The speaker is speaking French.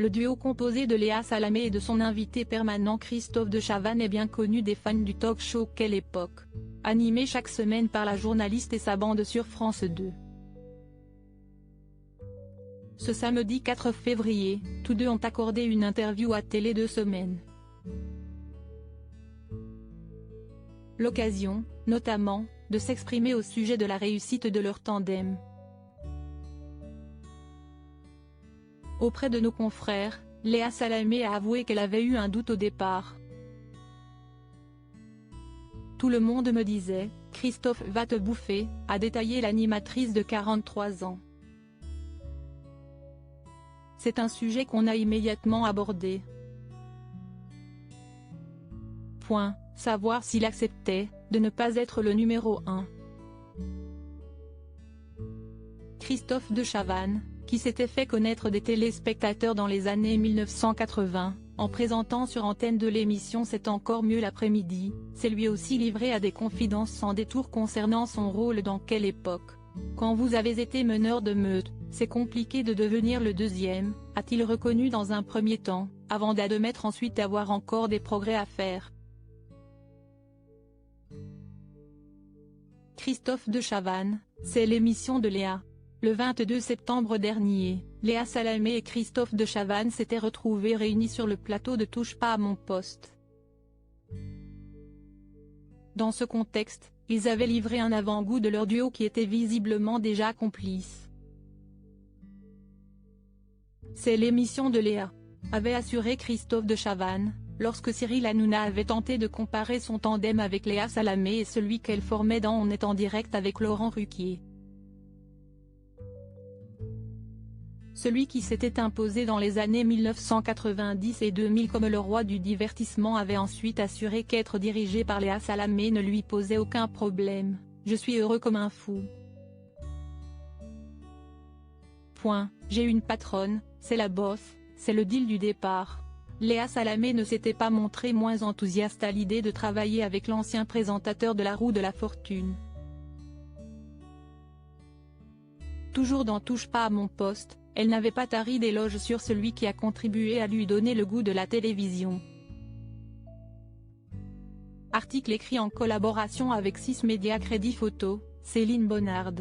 Le duo composé de Léa Salamé et de son invité permanent Christophe de Chavannes est bien connu des fans du talk-show Quelle époque, animé chaque semaine par la journaliste et sa bande sur France 2. Ce samedi 4 février, tous deux ont accordé une interview à Télé 2 Semaines. L'occasion, notamment, de s'exprimer au sujet de la réussite de leur tandem. Auprès de nos confrères, Léa Salamé a avoué qu'elle avait eu un doute au départ. Tout le monde me disait « Christophe va te bouffer », a détaillé l'animatrice de 43 ans. C'est un sujet qu'on a immédiatement abordé. Savoir s'il acceptait de ne pas être le numéro 1. Christophe de Chavannes, qui s'était fait connaître des téléspectateurs dans les années 1980, en présentant sur antenne de l'émission C'est encore mieux l'après-midi, s'est lui aussi livré à des confidences sans détour concernant son rôle dans Quelle époque. Quand vous avez été meneur de meute, c'est compliqué de devenir le deuxième, a-t-il reconnu dans un premier temps, avant d'admettre ensuite avoir encore des progrès à faire. Christophe de Chavannes, c'est l'émission de Léa. Le 22 septembre dernier, Léa Salamé et Christophe de Chavannes s'étaient retrouvés réunis sur le plateau de Touche pas à mon poste. Dans ce contexte, ils avaient livré un avant-goût de leur duo qui était visiblement déjà complice. C'est l'émission de Léa, avait assuré Christophe de Chavannes, lorsque Cyril Hanouna avait tenté de comparer son tandem avec Léa Salamé et celui qu'elle formait dans On est en direct avec Laurent Ruquier. Celui qui s'était imposé dans les années 1990 et 2000 comme le roi du divertissement avait ensuite assuré qu'être dirigé par Léa Salamé ne lui posait aucun problème. « Je suis heureux comme un fou. J'ai une patronne, c'est la boss, c'est le deal du départ ». Léa Salamé ne s'était pas montrée moins enthousiaste à l'idée de travailler avec l'ancien présentateur de La Roue de la Fortune. Toujours dans Touche pas à mon poste, elle n'avait pas tari d'éloges sur celui qui a contribué à lui donner le goût de la télévision. Article écrit en collaboration avec 6 Médias Crédit Photo, Céline Bonnard.